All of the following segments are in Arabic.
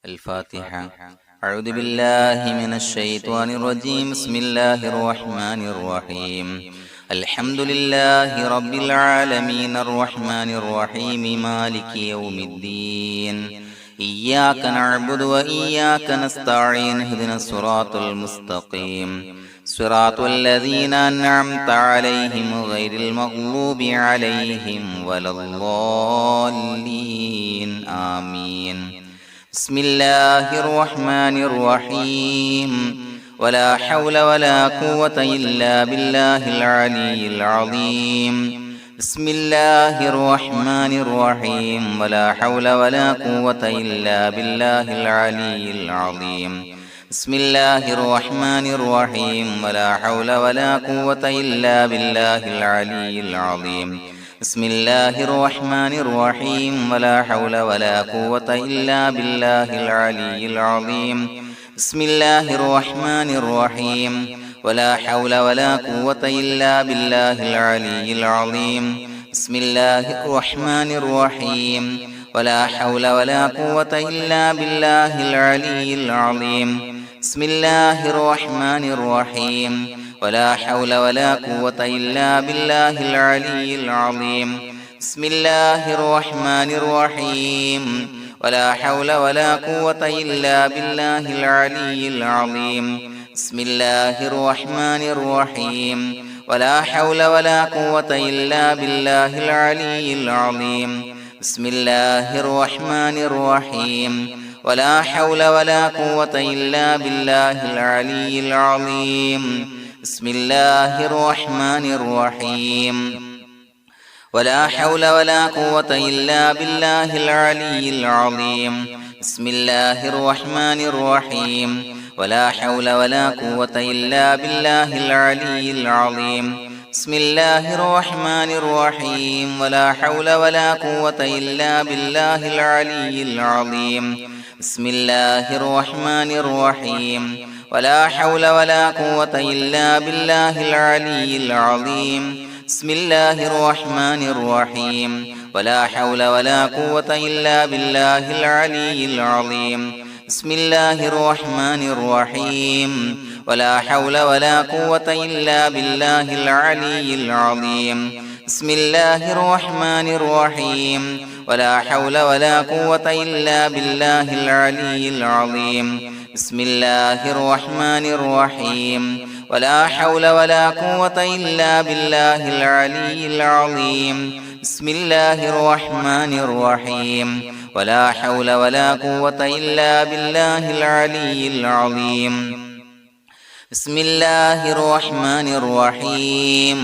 الفاتحة. أعوذ بالله من الشيطان الرجيم. بسم الله الرحمن الرحيم. الحمد لله رب العالمين الرحمن الرحيم مالك يوم الدين. إياك نعبد وإياك نستعين. اهدنا الصراط المستقيم صراط الذين أنعمت عليهم غير المغضوب عليهم ولا الضالين. آمين. بسم الله الرحمن الرحيم. ولا حول ولا قوة إلا بالله العلي العظيم. بسم الله الرحمن الرحيم. ولا حول ولا قوة إلا بالله العلي العظيم. بسم الله الرحمن الرحيم. ولا حول ولا قوة إلا بالله العلي العظيم. بسم الله الرحمن الرحيم. ولا حول ولا قوة إلا بالله العلي العظيم. بسم الله الرحمن الرحيم. ولا حول ولا قوة إلا بالله العلي العظيم. بسم الله الرحمن الرحيم. ولا حول ولا قوة إلا بالله العلي العظيم. بسم الله الرحمن الرحيم. ولا حول ولا قوة إلا بالله العلي العظيم. بسم الله الرحمن الرحيم. ولا حول ولا قوة إلا بالله العلي العظيم. بسم الله الرحمن الرحيم. ولا حول ولا قوة إلا بالله العلي العظيم. بسم الله الرحمن الرحيم. ولا حول ولا قوة إلا بالله العلي العظيم. بسم الله الرحمن الرحيم. ولا حول ولا قوة إلا بالله العلي العظيم. بسم الله الرحمن الرحيم. ولا حول ولا قوة إلا بالله العلي العظيم. بسم الله الرحمن الرحيم. ولا حول ولا قوة إلا بالله العلي العظيم. بسم الله الرحمن الرحيم. ولا حول ولا قوة إلا بالله العلي العظيم. بسم الله الرحمن الرحيم. ولا حول ولا قوة إلا بالله العلي العظيم. بسم الله الرحمن الرحيم. ولا حول ولا قوة إلا بالله العلي العظيم. بسم الله الرحمن الرحيم. ولا حول ولا قوة إلا بالله العلي العظيم. بسم الله الرحمن الرحيم. ولا حول ولا قوة إلا بالله العلي العظيم. بسم الله الرحمن الرحيم. ولا حول ولا قوة إلا بالله العلي العظيم. بسم الله الرحمن الرحيم.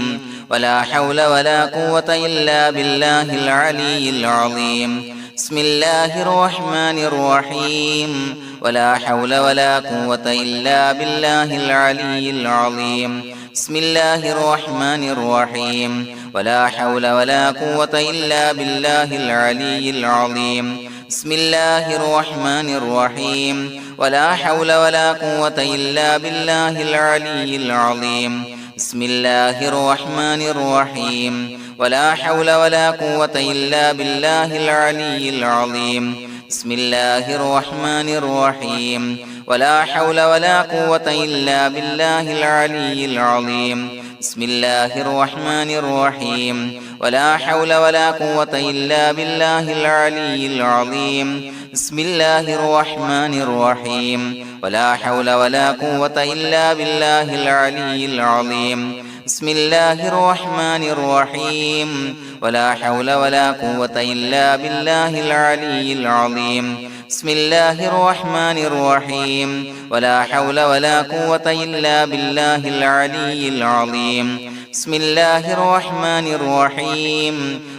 ولا حول ولا قوة إلا بالله العلي العظيم. بسم الله الرحمن الرحيم. ولا حول ولا قوة إلا بالله العلي العظيم. بسم الله الرحمن الرحيم. ولا حول ولا قوة إلا بالله العلي العظيم. بسم الله الرحمن الرحيم. ولا حول ولا قوة إلا بالله العلي العظيم. بسم الله الرحمن الرحيم. ولا حول ولا قوة إلا بالله العلي العظيم. بسم الله الرحمن الرحيم. ولا حول ولا قوة إلا بالله العلي العظيم. بسم الله الرحمن الرحيم. ولا حول ولا قوة إلا بالله العلي العظيم. بسم الله الرحمن الرحيم. ولا حول ولا قوة إلا بالله العلي العظيم. بسم الله الرحمن الرحيم. ولا حول ولا قوة إلا بالله العلي العظيم. بسم الله الرحمن الرحيم. ولا حول ولا قوة إلا بالله العلي العظيم. بسم الله الرحمن الرحيم.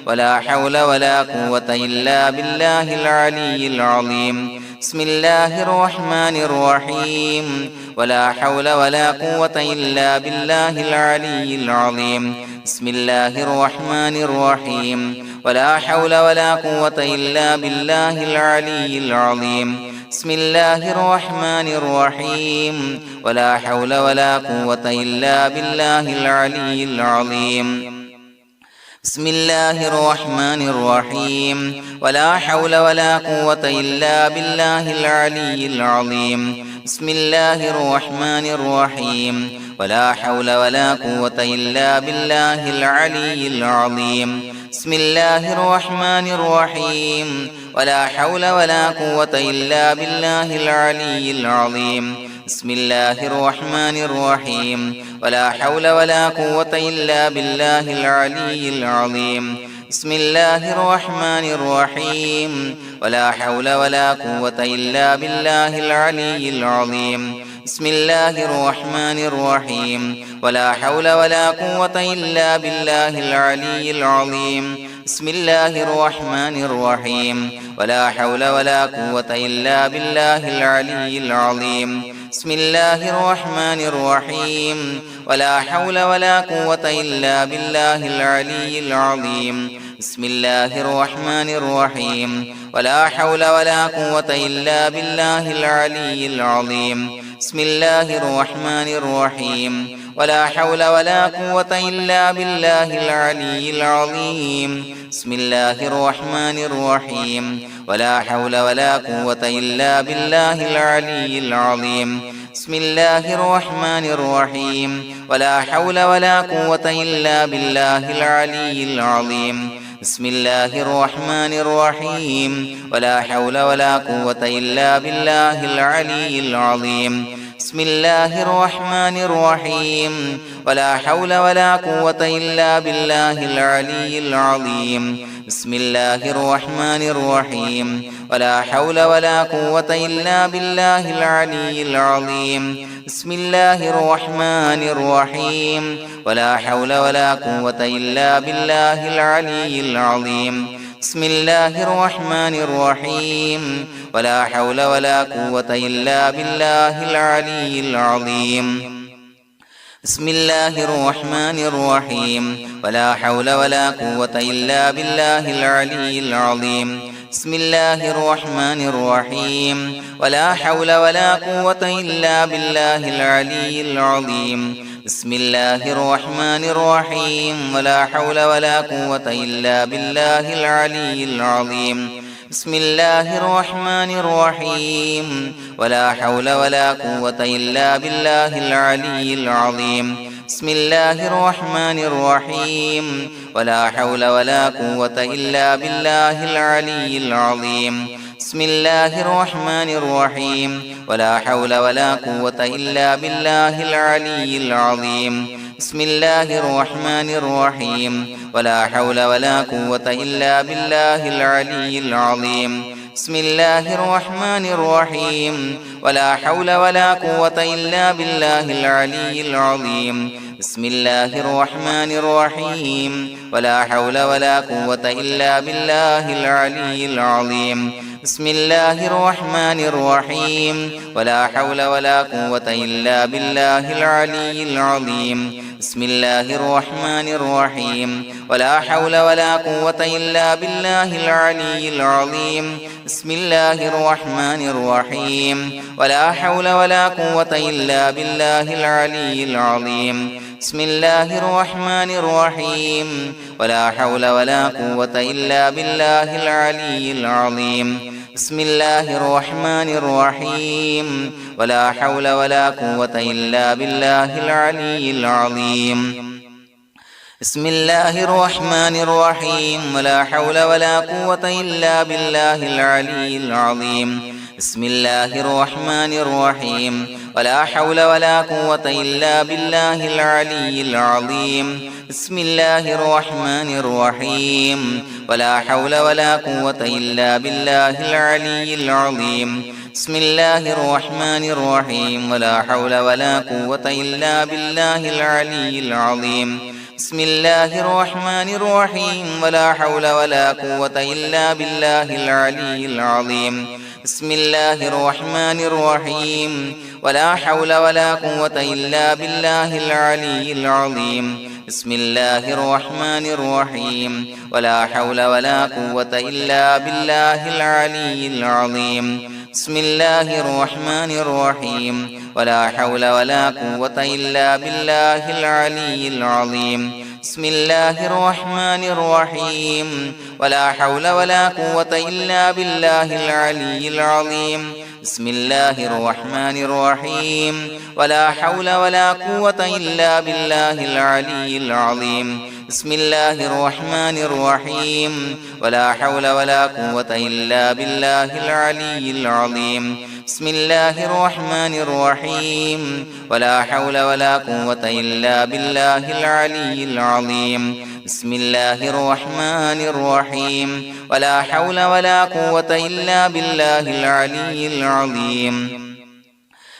ولا حول ولا قوة إلا بالله العلي العظيم. بسم الله الرحمن الرحيم. ولا حول ولا قوة إلا بالله العلي العظيم. بسم الله الرحمن الرحيم. ولا حول ولا قوة إلا بالله العلي العظيم. بسم الله الرحمن الرحيم. ولا حول ولا قوة إلا بالله العلي العظيم. بسم الله الرحمن الرحيم ولا حول ولا قوة إلا بالله العلي العظيم بسم الله الرحمن الرحيم ولا حول ولا قوة إلا بالله العلي العظيم بسم الله الرحمن الرحيم ولا حول ولا قوة إلا بالله العلي العظيم بسم الله الرحمن الرحيم ولا حول ولا قوة إلا بالله العلي العظيم بسم الله الرحمن الرحيم ولا حول ولا قوة إلا بالله العلي العظيم بسم الله الرحمن الرحيم ولا حول ولا قوة إلا بالله العلي العظيم بسم الله الرحمن الرحيم ولا حول ولا قوة إلا بالله العلي العظيم بسم الله الرحمن الرحيم ولا حول ولا قوة إلا بالله العلي العظيم بسم الله الرحمن الرحيم ولا حول ولا قوة إلا بالله العلي العظيم بسم الله الرحمن الرحيم ولا حول ولا قوة إلا بالله العلي العظيم بسم الله الرحمن الرحيم ولا حول ولا قوة إلا بالله العلي العظيم بسم الله الرحمن الرحيم ولا حول ولا قوة إلا بالله العلي العظيم بسم الله الرحمن الرحيم ولا حول ولا قوة إلا بالله العلي العظيم بسم الله الرحمن الرحيم ولا حول ولا قوة إلا بالله العلي العظيم بسم الله الرحمن الرحيم ولا حول ولا قوة إلا بالله العلي العظيم بسم الله الرحمن الرحيم ولا حول ولا قوة إلا بالله العلي العظيم بسم الله الرحمن الرحيم ولا حول ولا قوة إلا بالله العلي العظيم بسم الله الرحمن الرحيم ولا حول ولا قوة إلا بالله العلي العظيم بسم الله الرحمن الرحيم ولا حول ولا قوة إلا بالله العلي العظيم بسم الله الرحمن الرحيم ولا حول ولا قوة إلا بالله العلي العظيم بسم الله الرحمن الرحيم ولا حول ولا قوة إلا بالله العلي العظيم بسم الله الرحمن الرحيم ولا حول ولا قوة إلا بالله العلي العظيم بسم الله الرحمن الرحيم ولا حول ولا قوة إلا بالله العلي العظيم بسم الله الرحمن الرحيم ولا حول ولا قوة إلا بالله العلي العظيم بسم الله الرحمن الرحيم ولا حول ولا قوة إلا بالله العلي العظيم بسم الله الرحمن الرحيم ولا حول ولا قوة إلا بالله العلي العظيم بسم الله الرحمن الرحيم ولا حول ولا قوة إلا بالله العلي العظيم بسم الله الرحمن الرحيم ولا حول ولا قوة إلا بالله العلي العظيم بسم الله الرحمن الرحيم ولا حول ولا قوة إلا بالله العلي العظيم بسم الله الرحمن الرحيم ولا حول ولا قوة إلا بالله العلي العظيم بسم الله الرحمن الرحيم ولا حول ولا قوة إلا بالله العلي العظيم بسم الله الرحمن الرحيم ولا حول ولا قوة إلا بالله العلي العظيم بسم الله الرحمن الرحيم ولا حول ولا قوة إلا بالله العلي العظيم بسم الله الرحمن الرحيم ولا حول ولا قوة إلا بالله العلي العظيم بسم الله الرحمن الرحيم ولا حول ولا قوة إلا بالله العلي العظيم بسم الله الرحمن الرحيم ولا حول ولا قوة إلا بالله العلي العظيم بسم الله الرحمن الرحيم ولا حول ولا قوة إلا بالله العلي العظيم بسم الله الرحمن الرحيم ولا حول ولا قوة إلا بالله العلي العظيم بسم الله الرحمن الرحيم ولا حول ولا قوة إلا بالله العلي العظيم بسم الله الرحمن الرحيم ولا حول ولا قوة إلا بالله العلي العظيم بسم الله الرحمن الرحيم ولا حول ولا قوة إلا بالله العلي العظيم بسم الله الرحمن الرحيم ولا حول ولا قوة إلا بالله العلي العظيم بسم الله الرحمن الرحيم ولا حول ولا قوة إلا بالله العلي العظيم بسم الله الرحمن الرحيم ولا حول ولا قوة إلا بالله العلي العظيم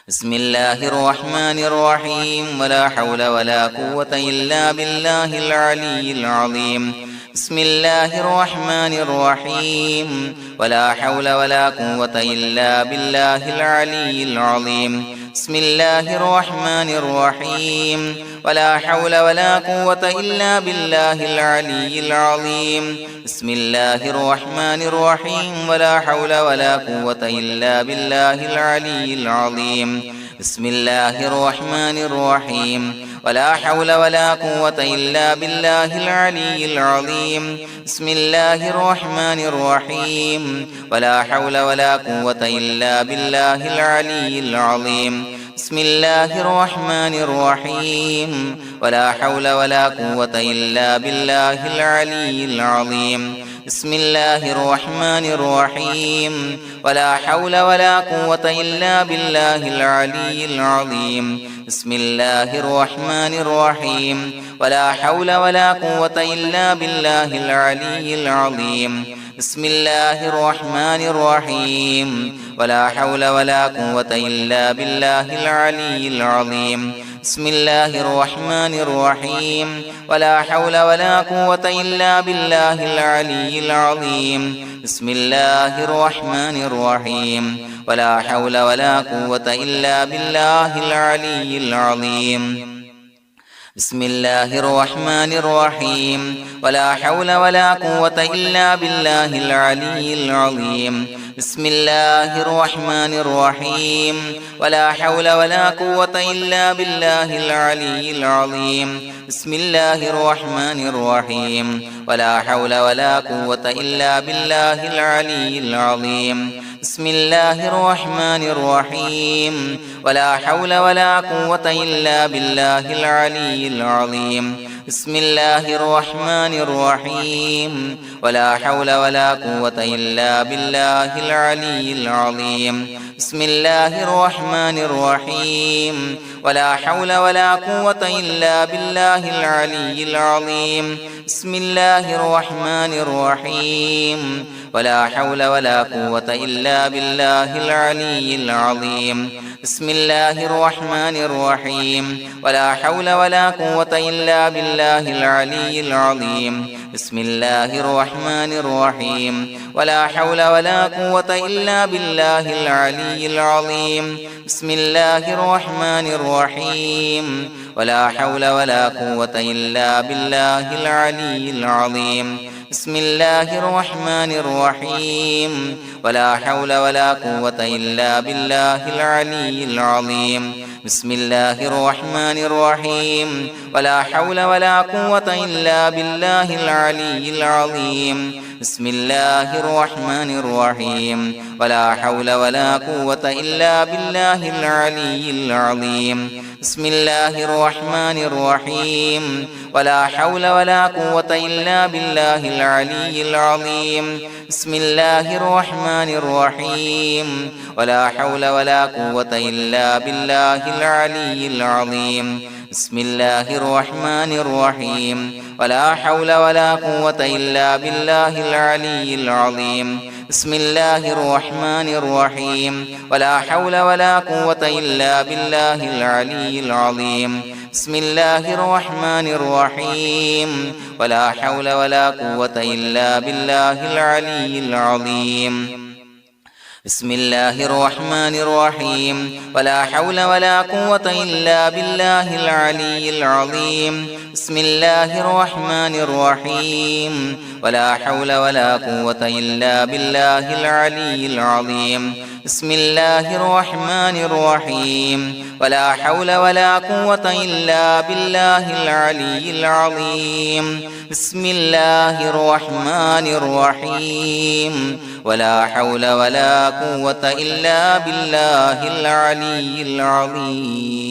بسم الله الرحمن الرحيم ولا حول ولا قوة إلا بالله العلي العظيم بسم الله الرحمن الرحيم ولا حول ولا قوة إلا بالله العلي العظيم بسم الله الرحمن الرحيم ولا حول ولا قوة إلا بالله العلي العظيم بسم الله الرحمن الرحيم ولا حول ولا قوة إلا بالله العلي العظيم بسم الله الرحمن الرحيم ولا حول ولا قوة إلا بالله العلي العظيم بسم الله الرحمن الرحيم ولا حول ولا قوة إلا بالله العلي العظيم بسم الله الرحمن الرحيم ولا حول ولا قوة إلا بالله العلي العظيم بسم الله الرحمن الرحيم ولا حول ولا قوة إلا بالله العلي العظيم بسم الله الرحمن الرحيم ولا حول ولا قوة إلا بالله العلي العظيم بسم الله الرحمن الرحيم ولا حول ولا قوة إلا بالله العلي العظيم بسم الله الرحمن الرحيم ولا حول ولا قوة إلا بالله العلي العظيم بسم الله الرحمن الرحيم ولا حول ولا قوة إلا بالله العلي العظيم بسم الله الرحمن الرحيم ولا حول ولا قوة إلا بالله العلي العظيم بسم الله الرحمن الرحيم ولا حول ولا قوة إلا بالله العلي العظيم بسم الله الرحمن الرحيم ولا حول ولا قوة إلا بالله العلي العظيم بسم الله الرحمن الرحيم ولا حول ولا قوة إلا بالله العلي العظيم بسم الله الرحمن الرحيم ولا حول ولا قوة إلا بالله العلي العظيم بسم الله الرحمن الرحيم ولا حول ولا قوة إلا بالله العلي العظيم بسم الله الرحمن الرحيم ولا حول ولا قوة إلا بالله العلي العظيم بسم الله الرحمن الرحيم ولا حول ولا قوة إلا بالله العلي العظيم بسم الله الرحمن الرحيم ولا حول ولا قوة إلا بالله العلي العظيم بسم الله الرحمن الرحيم ولا حول ولا قوة إلا بالله العلي العظيم بسم الله الرحمن الرحيم ولا حول ولا قوة إلا بالله العلي العظيم بسم الله الرحمن الرحيم ولا حول ولا قوة إلا بالله العلي العظيم بسم الله الرحمن الرحيم ولا حول ولا قوة إلا بالله العلي العظيم بسم الله الرحمن الرحيم ولا حول ولا قوة إلا بالله العلي العظيم بسم الله الرحمن الرحيم ولا حول ولا قوة إلا بالله العلي العظيم بسم الله الرحمن الرحيم ولا حول ولا قوة إلا بالله العلي العظيم بسم الله الرحمن الرحيم ولا حول ولا قوة إلا بالله العلي العظيم بسم الله الرحمن الرحيم ولا حول ولا قوة إلا بالله العلي العظيم بسم الله الرحمن الرحيم ولا حول ولا قوة إلا بالله العلي العظيم بسم الله الرحمن الرحيم ولا حول ولا قوة إلا بالله العلي العظيم بسم الله الرحمن الرحيم ولا حول ولا قوة إلا بالله العلي العظيم بسم الله الرحمن الرحيم ولا حول ولا قوة إلا بالله العلي العظيم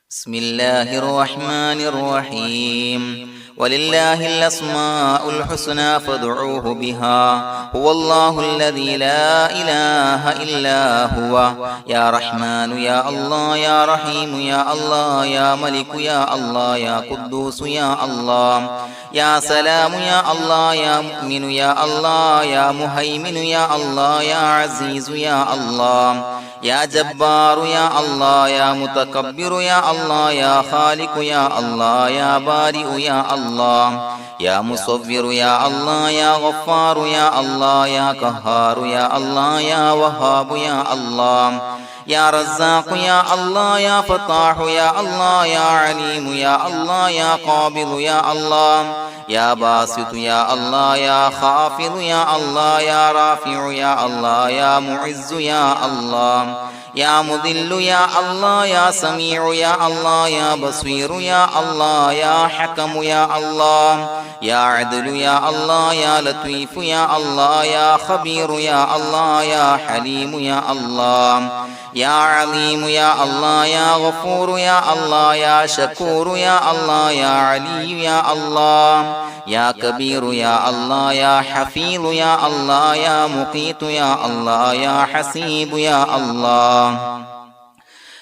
بسم الله الرحمن الرحيم ولله الأسماء الحسنى فادعوه بها هو الله الذي لا إله إلا هو يا رحمن يا الله يا رحيم يا الله يا ملك يا الله يا قدوس يا الله يا سلام يا الله يا مؤمن يا الله يا مهيمن يا الله يا عزيز يا الله يا جبار يا الله يا متكبر يا الله يا خالق يا الله يا بارئ يا الله يا مصور يا الله يا غفار يا الله يا قهار يا الله يا وهاب يا الله يا رزاق يا الله يا فتاح يا الله يا عليم يا الله يا قابض يا الله يا باسط يا الله يا خافض يا الله يا رافع يا الله يا معز يا الله يا مذل يا الله يا سميع يا الله يا بصير يا الله يا حكم يا الله يا عدل يا الله يا لطيف يا الله يا خبير يا الله يا حليم يا الله يا عليم يا الله يا غفور يا الله يا شكور يا الله يا علي يا الله يا كبير يا الله يا حفيظ يا الله يا مقيت يا الله يا حسيب يا الله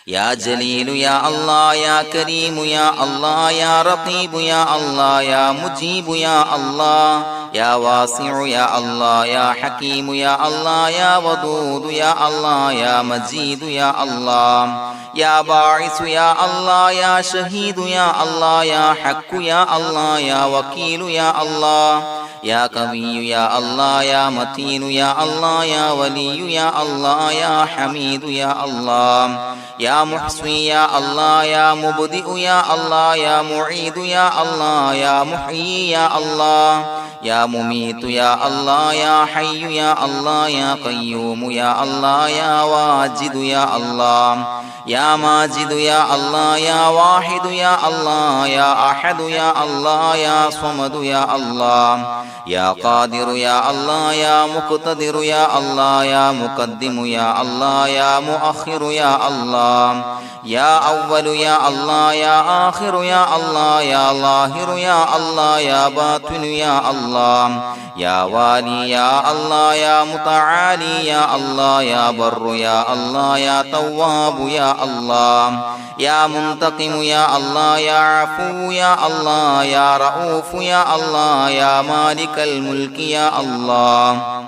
يا جليل يا الله يا كريم يا الله يا رقيب يا الله يا مجيب يا الله يا واسع يا الله يا حكيم يا الله يا ودود يا الله يا مجيد يا الله يا باعث يا الله يا شهيد يا الله يا حق يا الله يا وكيل يا الله يا قوي يا الله يا متين يا الله يا ولي يا الله يا حميد يا الله يا محصي يا الله يا مبدئ يا الله يا معيد يا الله يا محيي يا الله يا مميت يا الله يا حي يا الله يا قيوم يا الله يا واجد يا الله يا ماجد يا الله يا واحد يا الله يا أحد يا الله يا صمد يا الله يا قادر يا الله يا مقتدر يا الله يا مقدم يا الله يا مؤخر يا الله يا أول يا الله يا آخر يا الله يا ظاهر يا الله يا باطن يا الله يا والي يا الله يا متعالي يا الله يا بر يا الله يا تواب يا الله يا منتقم يا الله يا عفو يا الله يا رؤوف يا الله يا مالك الملك يا الله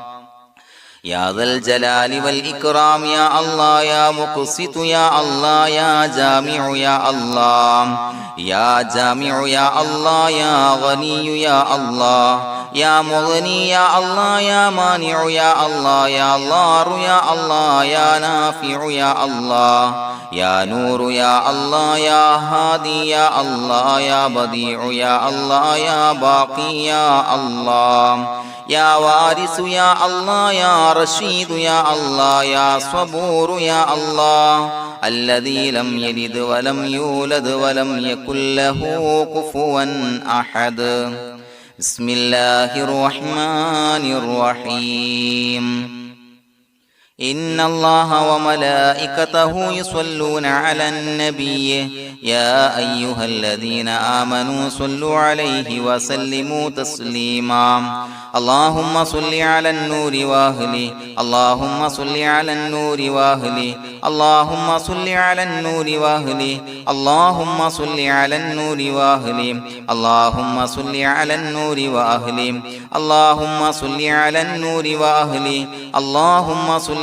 يا ذا الجلال والإكرام يا الله يا مقسط يا الله يا جامع يا الله يا جامع يا الله يا غني يا الله يا مغني يا الله يا مانع يا الله يا ضار يا الله يا نافع يا الله يا نور يا الله يا هادي يا الله يا بديع يا الله يا باقي يا الله يا وارث يا الله يا رشيد يا الله يا صبور يا الله الذي لم يلد ولم يولد ولم يكن له كفوا أحد بسم الله الرحمن الرحيم إن الله وملائكته يصلون على النبي يا أيها الذين آمنوا صلوا عليه وسلموا تسليما اللهم صل على النور وأهله اللهم صل على النور وأهله اللهم صل على النور وأهله اللهم صل على النور وأهله اللهم صل على النور وأهله اللهم صل على النور وأهله اللهم صل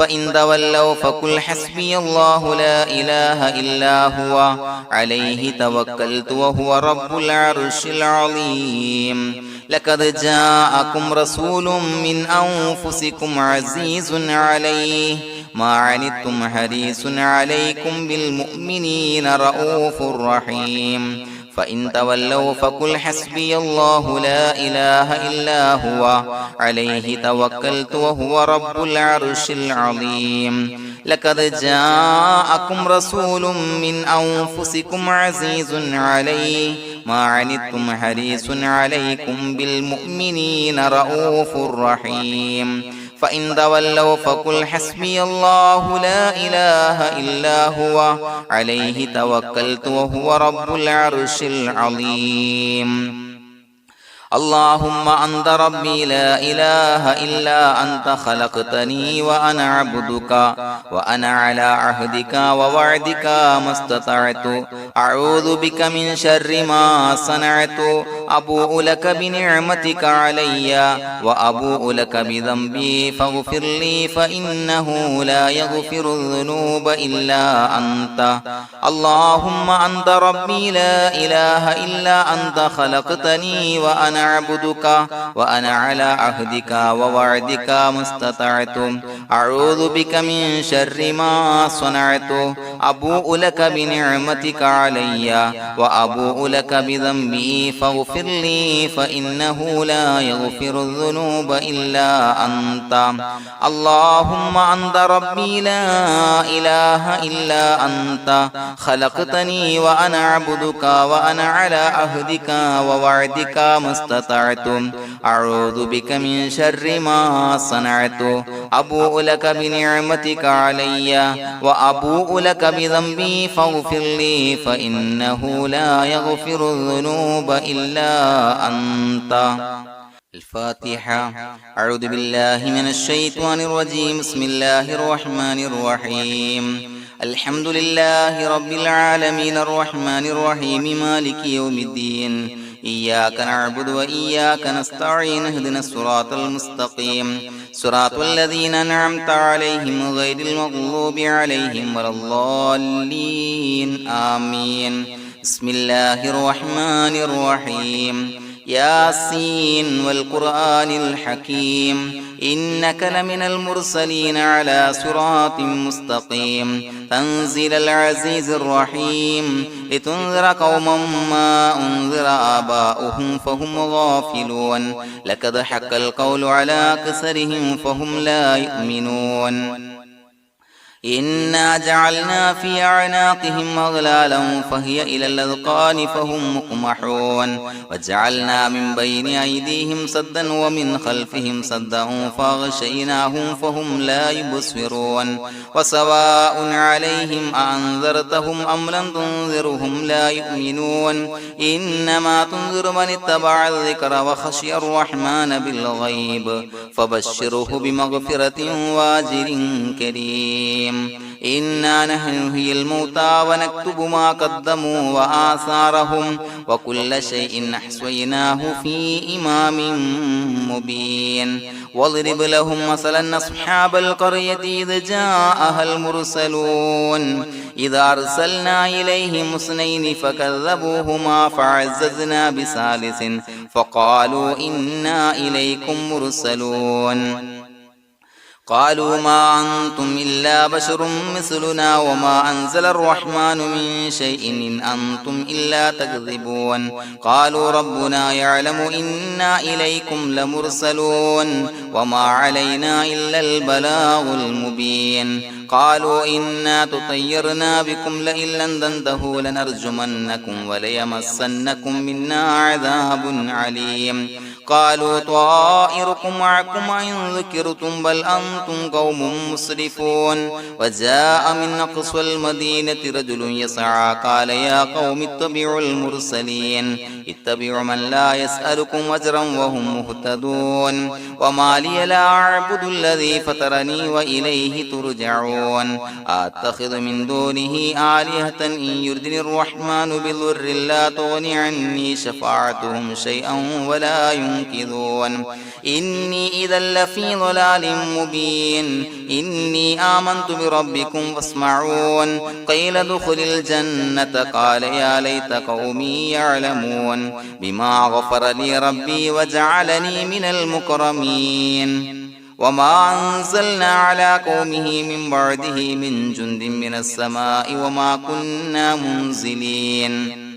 فإن تولوا فقل حسبي الله لا إله إلا هو عليه توكلت وهو رب العرش العظيم لقد جاءكم رسول من أنفسكم عزيز عليه ما عنتم حريص عليكم بالمؤمنين رؤوف رحيم فإن تولوا فقل حسبي الله لا إله إلا هو عليه توكلت وهو رب العرش العظيم لقد جاءكم رسول من أنفسكم عزيز عليه ما عنتم حريص عليكم بالمؤمنين رؤوف رحيم فإن تولوا فقل حسبي الله لا إله إلا هو عليه توكلت وهو رب العرش العظيم اللهم أنت ربي لا إله إلا أنت خلقتني وأنا عبدك وأنا على عهدك ووعدك ما استطعت أعوذ بك من شر ما صنعت أبوء لك بنعمتك علي وأبوء لك بذنبي فاغفر لي فإنه لا يغفر الذنوب إلا أنت اللهم أنت ربي لا إله إلا أنت خلقتني وأنا عبدك وأنا على عهدك ووعدك ما استطعت أعوذ بك من شر ما صنعت أبوء لك بنعمتك علي وأبوء لك بذنبي فاغفر لي فإنه لا يغفر الذنوب إلا أنت اللهم أنت ربي لا إله إلا أنت خلقتني وأنا عبدك وأنا على عهدك ووعدك ما استطعت أعوذ بك من شر ما صنعت أبوء لك بنعمتك علي وأبوء لك بذنبي فاغفر لي فإنه لا يغفر الذنوب إلا أنت الفاتحة أعوذ بالله من الشيطان الرجيم بسم الله الرحمن الرحيم الحمد لله رب العالمين الرحمن الرحيم مالك يوم الدين إياك نعبد وإياك نستعين اهدنا الصراط المستقيم صراط الذين أنعمت عليهم غير المغضوب عليهم ولا الضالين آمين بسم الله الرحمن الرحيم ياسين والقرآن الحكيم إنك لمن المرسلين على صراط مستقيم تنزيل العزيز الرحيم لتنذر قوما ما أنذر آباؤهم فهم غافلون لقد حق القول على أكثرهم فهم لا يؤمنون إنا جعلنا في أعناقهم أغلالا فهي إلى الأذقان فهم مقمحون وجعلنا من بين أيديهم سدا ومن خلفهم سدا فأغشيناهم فهم لا يبصرون وسواء عليهم أأنذرتهم أم لم تنذرهم لا يؤمنون إنما تنذر من اتبع الذكر وخشي الرحمن بالغيب فبشره بمغفرة وأجر كريم إنا نحن نحيي الموتى ونكتب ما قدموا وآثارهم وكل شيء أحصيناه في إمام مبين واضرب لهم مثلا أصحاب القرية إذ جاءها المرسلون إذا أرسلنا إليهم اثنين فكذبوهما فعززنا بثالث فقالوا إنا إليكم مرسلون قالوا ما أنتم إلا بشر مثلنا وما أنزل الرحمن من شيء إن أنتم إلا تكذبون قالوا ربنا يعلم إنا إليكم لمرسلون وما علينا إلا البلاغ المبين قالوا إنا تطيرنا بكم لئن لم تنتهوا لنرجمنكم وليمسنكم منا عذاب عليم قالوا طائركم معكم إن ذكرتم بل أنتم قوم مسرفون وجاء من أقصى المدينة رجل يسعى قال يا قوم اتبعوا المرسلين اتبعوا من لا يسألكم أجرا وهم مهتدون وما لي لا أعبد الذي فطرني وإليه ترجعون أتخذ من دونه آلهة إن يردني الرحمن بضر لا تغني عني شفاعتهم شيئا ولا ينصرون ينكثون إني إذا لفي ضلال مبين إني آمنت بربكم فاسمعون قيل ادخل الجنة قال يا ليت قومي يعلمون بما غفر لي ربي وجعلني من المكرمين وما أنزلنا على قومه من بعده من جند من السماء وما كنا منزلين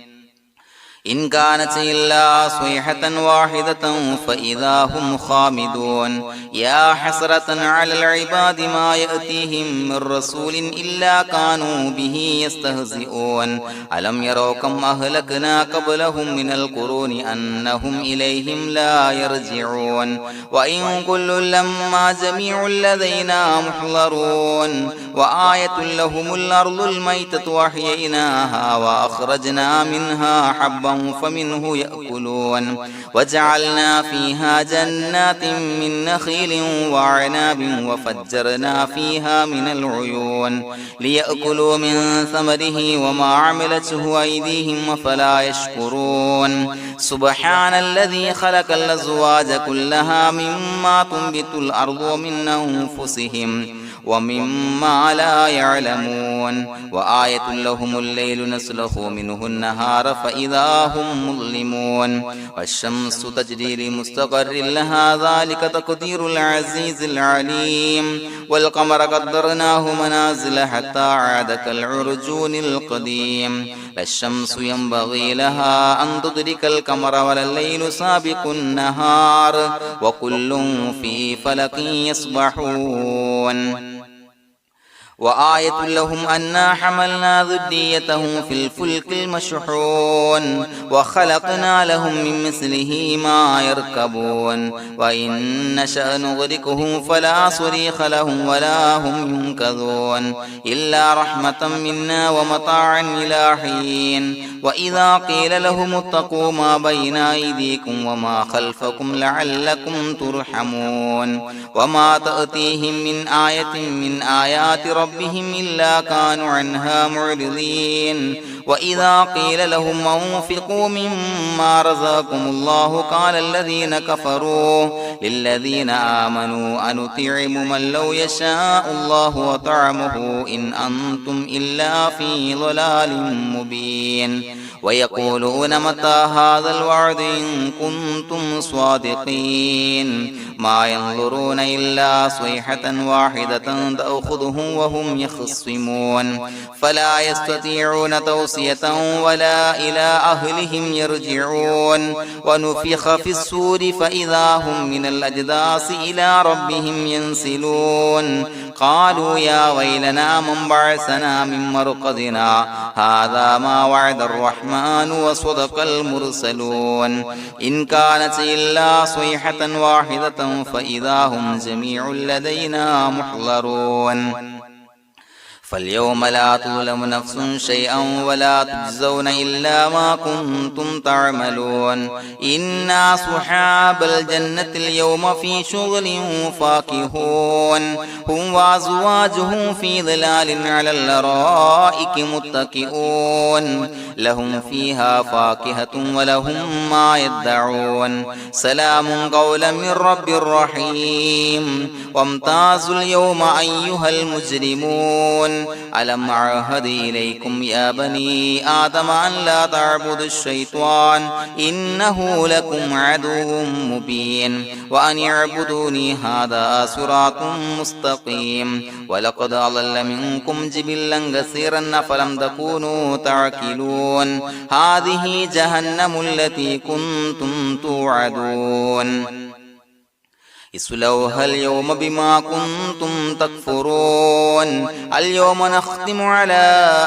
إن كانت إلا صيحة واحدة فإذا هم خامدون يا حسرة على العباد ما يأتيهم من رسول إلا كانوا به يستهزئون ألم يروا كم أهلكنا قبلهم من القرون أنهم إليهم لا يرجعون وإن كل لما جميع لدينا محضرون وآية لهم الأرض الميتة وأحييناها وأخرجنا منها حبا فمنه يأكلون وجعلنا فيها جنات من نخيل وعناب وفجرنا فيها من العيون ليأكلوا من ثمره وما عملته أيديهم فلا يشكرون سبحان الذي خلق الأزواج كلها مما تنبت الأرض ومن أنفسهم ومما لا يعلمون وآية لهم الليل نسلخ منه النهار فإذا هم مظلمون والشمس تجري لمستقر لها ذلك تقدير العزيز العليم والقمر قدرناه منازل حتى عاد كالعرجون القديم لا الشمس ينبغي لها أن تدرك القمر ولا الليل سابق النهار وكل في فلك يسبحون وآية لهم أنا حملنا ذريتهم في الفلك المشحون وخلقنا لهم من مثله ما يركبون وإن نشأ نغرقهم فلا صريخ لهم ولا هم ينقذون إلا رحمة منا ومتاعا إلى حين وإذا قيل لهم اتقوا ما بين أيديكم وما خلفكم لعلكم ترحمون وما تأتيهم من آية من آيات ربهم إلا كانوا عنها معرضين وإذا قيل لهم أنفقوا مما رزقكم الله قال الذين كفروا للذين آمنوا أنطعم من لو يشاء الله وطعمه إن أنتم إلا في ضلال مبين ويقولون متى هذا الوعد إن كنتم صادقين ما ينظرون إلا صيحة واحدة تأخذهم وهم يخصمون فلا يستطيعون توصية ولا إلى أهلهم يرجعون ونفخ في الصور فإذا هم من الأجداث إلى ربهم ينسلون قالوا يا ويلنا من بعثنا من مرقدنا هذا ما وعد الرحمن وصدق المرسلون إن كانت إلا صيحة واحدة فإذا هم جميع لدينا محضرون فاليوم لا تظلم نفس شيئا ولا تجزون إلا ما كنتم تعملون إنا أصحاب الجنة اليوم في شغل فاكهون هم وأزواجهم في ظلال على الأرائك متكئون لهم فيها فاكهة ولهم ما يدعون سلام قولا من رب رحيم وامتازوا اليوم أيها المجرمون ألم أعهد إليكم يا بني آدم أن لا تعبدوا الشيطان إنه لكم عدو مبين وأن اعبدوني هذا صراط مستقيم ولقد أضل منكم جبلا كثيرا فلم تكونوا تعقلون هذه جهنم التي كنتم توعدون اصلوها اليوم بما كنتم تكفرون اليوم نختم على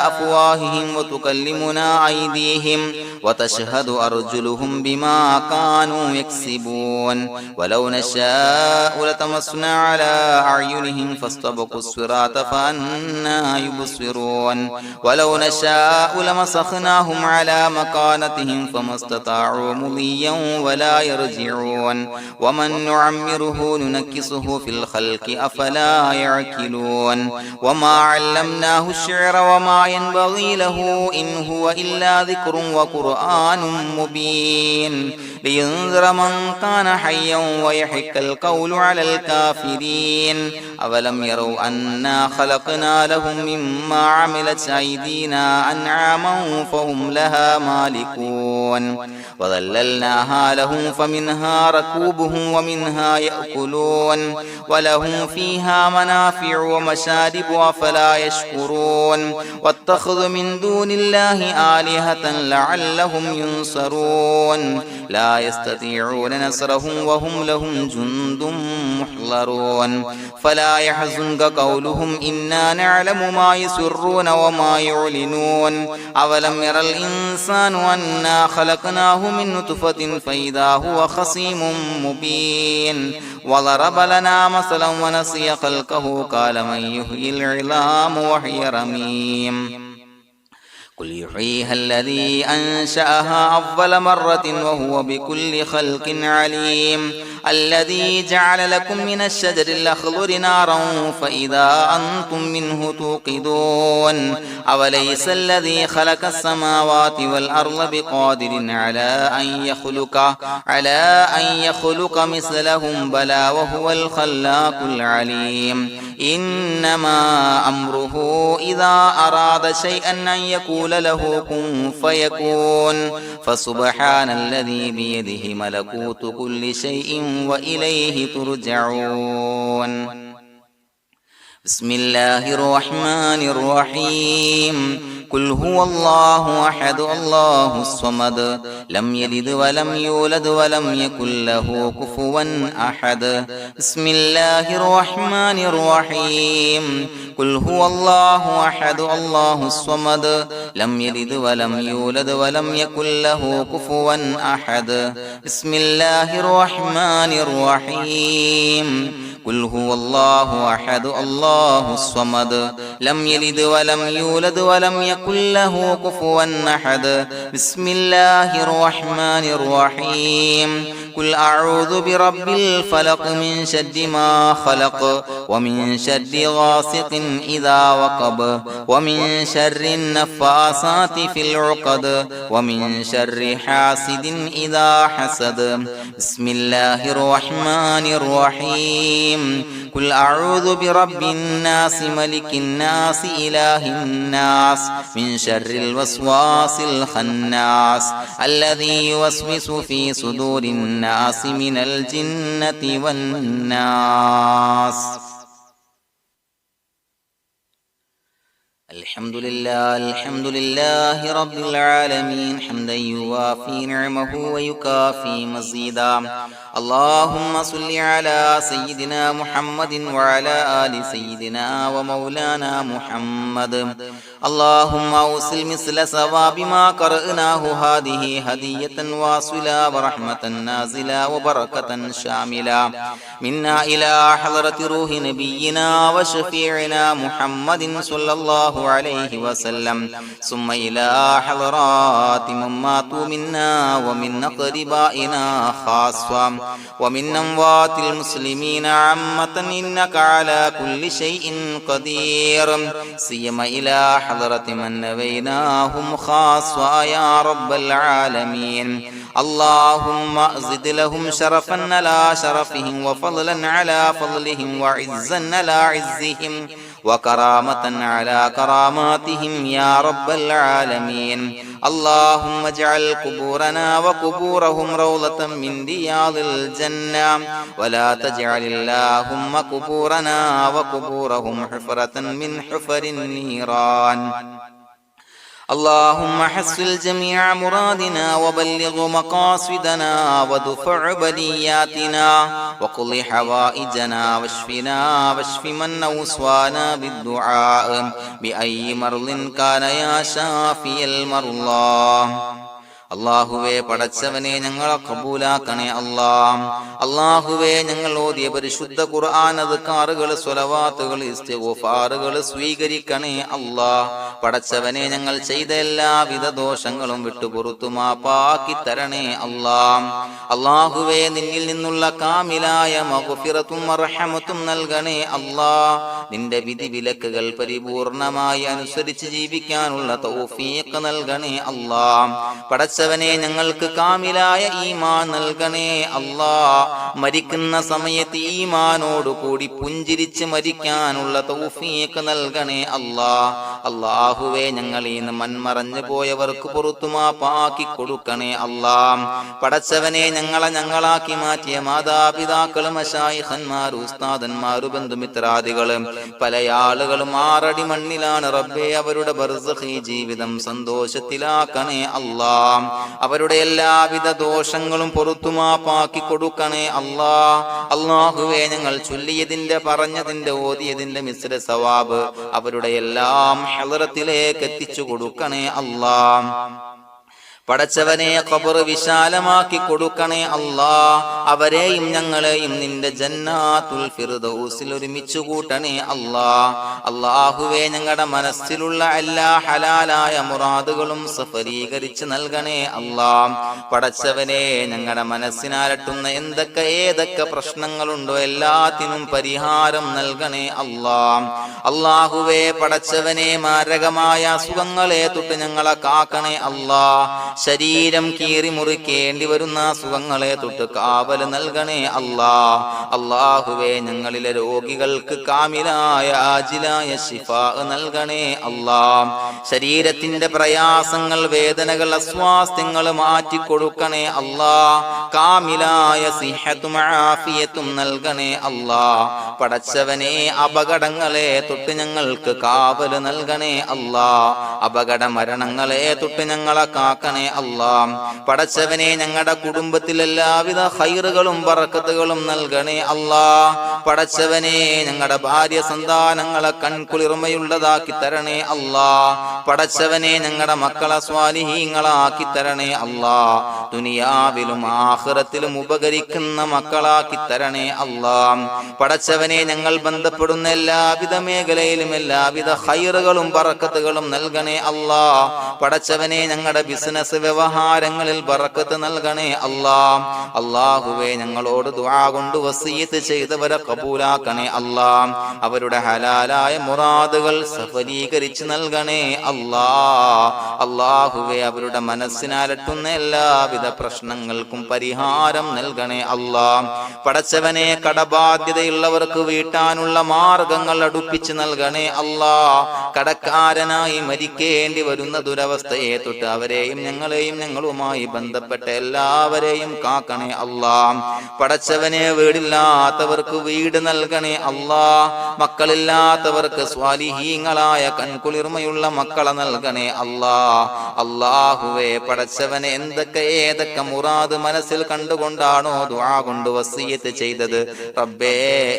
أفواههم وتكلمنا أيديهم وتشهد أرجلهم بما كانوا يكسبون ولو نشاء لتمسنا على أعينهم فاستبقوا الصراط فأنى يبصرون ولو نشاء لمسخناهم على مكانتهم فما استطاعوا مضيا ولا يرجعون ومن نعمره ننشره ننكسه في الخلق أفلا يعقلون وما علمناه الشعر وما ينبغي له إن هو إلا ذكر وقرآن مبين لينذر من كان حيا ويحق القول على الكافرين أولم يروا أنا خلقنا لهم مما عملت أيدينا أنعاما فهم لها مالكون وظللناها لهم فمنها ركوبهم ومنها يأكلون ولهم فيها منافع ومشارب أفلا يشكرون واتخذوا من دون الله آلهة لعلهم ينصرون لا يستطيعون نصرهم وهم لهم جند محضرون فلا يحزنك قولهم إنا نعلم ما يسرون وما يعلنون أولم ير الإنسان أنا خلقناه من نطفة فإذا هو خصيم مبين وضرب لنا مثلا ونسي خلقه قال من يحيي العظام وهي رميم قل يحييها الذي أنشأها أول مرة وهو بكل خلق عليم الذي جعل لكم من الشجر الأخضر نارا فإذا أنتم منه توقدون أوليس الذي خلق السماوات والأرض بقادر على أن يخلق مثلهم بلى وهو الخلاق العليم إنما أمره إذا أراد شيئا أن يقول له كن فيكون فسبحان الذي بيده ملكوت كل شيء وإليه ترجعون بسم الله الرحمن الرحيم قل هو الله أحد الله الصمد لم يلد ولم يولد ولم يكن له كفوا أحد بسم الله الرحمن الرحيم قل هو الله أحد الله الصمد لم يلد ولم يولد ولم يكن له كفوا أحد بسم الله الرحمن الرحيم قل هو الله أحد الله الصمد لم يلد ولم يولد ولم يكن له كفوا أحد بسم الله الرحمن الرحيم قل أعوذ برب الفلق من شر ما خلق ومن شر غاسق إذا وقب ومن شر النفاثات في العقد ومن شر حاسد إذا حسد بسم الله الرحمن الرحيم قل أعوذ برب الناس ملك الناس إله الناس من شر الوسواس الخناس الذي يوسوس في صدور الناس من الجنة والناس الحمد لله رب العالمين حمدا يوافي نعمه ويكافي مزيدا اللهم صل على سيدنا محمد وعلى آل سيدنا ومولانا محمد اللهم أوصل مثل ثواب ما قرأناه هذه هدية واصلة ورحمة نازلة وبركة شاملة منا إلى حضرة روح نبينا وشفيعنا محمد صلى الله عليه وسلم ثم إلى حضرات من ماتوا منا ومن أقربائنا خاصة ومن أموات المسلمين عامة إنك على كل شيء قدير سيما إلى حضرة من نبيناهم خاصة يا رب العالمين اللهم زد لهم شرفا على شرفهم وفضلا على فضلهم وعزا على عزهم وكرامة على كراماتهم يا رب العالمين اللهم اجعل قبورنا وقبورهم روضة من رياض الجنة ولا تجعل اللهم قبورنا وقبورهم حفرة من حفر النيران اللهم حصل جميع مرادنا وبلغ مقاصدنا ودفع بلياتنا وقض حوائجنا واشفنا واشف من أوصانا بالدعاء بأي مرض كان يا شافي المرضى അല്ലാഹുവേ പടച്ചവനെ ഞങ്ങളെ ഖബൂലാക്കണേ അല്ലാ. അല്ലാഹുവേ ഞങ്ങൾ ഓതിയ പരിശുദ്ധ ഖുർആൻ അദ്കാറുകൾ സ്വലവാത്തുകൾ ഇസ്തിഗ്ഫാറുകൾ സ്വീകരിക്കണേ അല്ലാ. പടച്ചവനെ ഞങ്ങൾ ചെയ്ത എല്ലാവിധ ദോഷങ്ങളും വിട്ടുപുറത്തു മാപ്പാക്കി തരണേ അല്ലാ. അല്ലാഹുവേ നിന്നിൽ നിന്നുള്ള കാമിലായ മഗ്ഫിറത്തും റഹ്മത്തും നൽകണേ അല്ലാ. നിന്റെ വിധി വിലക്കുകൾ പരിപൂർണമായി അനുസരിച്ച് ജീവിക്കാനുള്ള തൗഫീഖ് നൽകണേ അല്ലാ. പടച്ചവനെ ഞങ്ങൾക്ക് കാമിലായ ഈമാൻ നൽകണേ അല്ലാ. മരിക്കുന്ന സമയത്ത് ഈമാനോട് കൂടി പുഞ്ചിരിച്ച് മരിക്കാനുള്ള തൗഫീഖ് നൽകണേ അല്ലാ. അല്ലാഹുവേ ഞങ്ങളിൽ നിന്ന് മൺമറഞ്ഞു പോയവർക്ക് പുറത്തു മാപ്പാക്കി കൊടുക്കണേ അല്ലാ. പടച്ചവനെ ഞങ്ങളാക്കി മാറ്റിയ മാതാപിതാക്കളും മശായിഖന്മാരും ഉസ്താദന്മാരും ബന്ധുമിത്രാദികളും പല ആളുകളും 6 അടി മണ്ണിലാണ് റബ്ബേ. അവരുടെ ബർസഖി ജീവിതം സന്തോഷത്തിലാക്കണേ അല്ലാ. അവരുടെ എല്ലാവിധ ദോഷങ്ങളും പുറത്തു മാപ്പാക്കി കൊടുക്കണേ അല്ലാ. അല്ലാഹുവേ ഞങ്ങൾ ചൊല്ലിയതിന്റെ പറഞ്ഞതിന്റെ ഓതിയതിന്റെ മിശ്ര സവാബ് അവരുടെ എല്ലാം ഹളറത്തിലേക്ക് എത്തിച്ചു കൊടുക്കണേ അല്ലാ. പടച്ചവനെ ഖബർ വിശാലമാക്കി കൊടുക്കണേ അല്ലാ. അവരെയും ഞങ്ങളെയും നിന്റെ ജന്നാത്തുൽ ഫിർദൗസിൽ ഒരുമിച്ച് കൂട്ടണേ അല്ലാ. അല്ലാഹുവേ ഞങ്ങളുടെ മനസ്സിലുള്ള എല്ലാ ഹലാലായ മുറാദുകളും സഫലീകരിച്ച് നൽകണേ അല്ലാ. പടച്ചവനെ ഞങ്ങളുടെ മനസ്സിനാലട്ടുന്ന ഏതൊക്കെ പ്രശ്നങ്ങളുണ്ടോ എല്ലാത്തിനും പരിഹാരം നൽകണേ അല്ലാ. അല്ലാഹുവേ പടച്ചവനെ മാരകമായ അസുഖങ്ങളെ തൊട്ട് ഞങ്ങളെ കാക്കണേ അല്ലാ. ശരീരം കീറി മുറിക്കേണ്ടി വരുന്ന അസുഖങ്ങളെ തൊട്ട് കാവൽ നൽകണേ അല്ലാ. അല്ലാഹുവേ ഞങ്ങളിലെ രോഗികൾക്ക് കാമിലായ ആജിലായ ശിഫാ നൽകണേ അല്ലാ. ശരീരത്തിന്റെ പ്രയാസങ്ങൾ വേദനകൾ അസ്വാസ്ഥ്യങ്ങൾ മാറ്റിക്കൊടുക്കണേ അല്ലാ. കാമിലായ സിഹത്തും ആഫിയത്തും നൽകണേ അല്ലാ. പടച്ചവനെ അപകടങ്ങളെ തൊട്ട് ഞങ്ങൾക്ക് കാവൽ നൽകണേ അല്ലാ. അപകട മരണങ്ങളെ തൊട്ട് ഞങ്ങളെ കാക്കണേ അല്ലാ. പടച്ചവനെ ഞങ്ങളുടെ കുടുംബത്തിൽ എല്ലാവിധ ഖൈറുകളും ബറക്കത്തുകളും നൽകണേ അല്ലാ. പടച്ചവനെ ഞങ്ങളുടെ ഭാര്യ സന്താനങ്ങളെ കൺകുളിർമയുള്ളതാക്കി തരണേ അല്ലാ. പടച്ചവനെ ഞങ്ങളുടെ മക്കളെ സ്വാലിഹീങ്ങളാക്കി തരണേ അല്ലാ. ദുനിയാവിലും ആഖിറത്തിലും ഉപകരിക്കുന്ന മക്കളാക്കി തരണേ അല്ലാ. പടച്ചവനെ ഞങ്ങൾ ബന്ധപ്പെടുന്ന എല്ലാവിധ മേഖലയിലും എല്ലാവിധ ഖൈറുകളും ബറക്കത്തുകളും നൽകണേ അല്ലാ. പടച്ചവനെ ഞങ്ങളുടെ ബിസിനസ് വ്യവഹാരങ്ങളിൽ ബറക്കത്ത് നൽകണേ അല്ലാ. അല്ലാഹുവേ ഞങ്ങളോട് ദുആ കൊണ്ട് വസിയത്ത് ചെയ്തവരെ കബൂലാക്കണേ അല്ലാ. അവരുടെ ഹലാലായ മുറാദുകൾ സഫലീകരിച്ച് നൽകണേ അല്ലാ. അല്ലാഹുവേ അവരുടെ മനസ്സിനാലട്ടുന്ന എല്ലാവിധ പ്രശ്നങ്ങൾക്കും പരിഹാരം നൽകണേ അല്ലാ. പടച്ചവനെ കടബാധ്യതയുള്ളവർക്ക് വീട്ടാനുള്ള മാർഗങ്ങൾ അടുപ്പിച്ച് നൽകണേ അല്ലാ. കടക്കാരനായി മരിക്കേണ്ടി വരുന്ന ദുരവസ്ഥയെ തൊട്ട് അവരെയും ഞങ്ങളെയും ഞങ്ങളുമായി ബന്ധപ്പെട്ട എല്ലാവരെയും കാക്കണേ അല്ലാ. പടച്ചവനെ വീടില്ലാത്തവർക്ക് വീട് നൽകണേ അല്ലാ. മക്കളില്ലാത്തവർക്ക് സ്വാലിഹീങ്ങളായ കൺകുളിർമയുള്ള മക്കളെ നൽകണേ അല്ലാ. അല്ലാഹുവേ പടച്ചവനെ ഏതൊക്കെ മുറാദ് മനസ്സിൽ കണ്ടുകൊണ്ടാണോ ദുആ കൊണ്ട് വസിയത്ത് ചെയ്തത് റബ്ബേ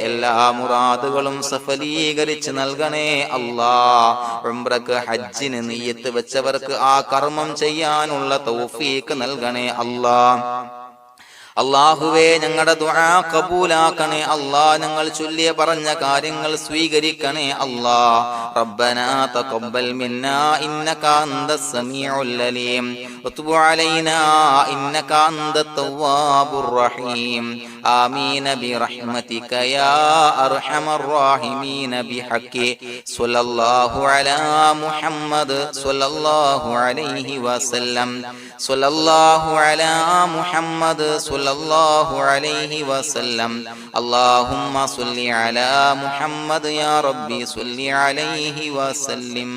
എല്ലാ മുറാദുകളും സഫലീകരിച്ച് നൽകണേ അല്ലാ. ഉംറക്ക് ഹജ്ജിന് നിയ്യത്ത് വെച്ചവർക്ക് ആ കർമ്മം ചെയ്യാനുള്ള തൗഫീഖ് നൽകണേ അല്ലാ. അല്ലാഹുവേ ഞങ്ങളുടെ ദുആ ഖബൂലാക്കണേ അല്ലാ. ഞങ്ങൾ ചൊല്ലിയ പറഞ്ഞ കാര്യങ്ങൾ സ്വീകരിക്കണേ അല്ലാ. റബ്ബനാ തഖബ്ബൽ മിന്നാ ഇന്നക അന്തസ് സമീഉൽ അലീം വതുബ് അലൈനാ ഇന്നക അന്തത് തവ്വാബുർ റഹീം. ആമീൻ ബിറഹ്മതിക യാ അർഹമർ റഹീമീൻ ബിഹഖി സ്വല്ലല്ലാഹു അലാ മുഹമ്മദ് സ്വല്ലല്ലാഹു അലൈഹി വസല്ലം. സ്വല്ലല്ലാഹു അലാ മുഹമ്മദ് സ്വല്ലല്ലാഹു അലൈഹി വസല്ലം. അല്ലാഹുമ്മ സ്വല്ലി അലാ മുഹമ്മദ് യാ റബ്ബി സ്വല്ലി അലൈഹി വസല്ലം.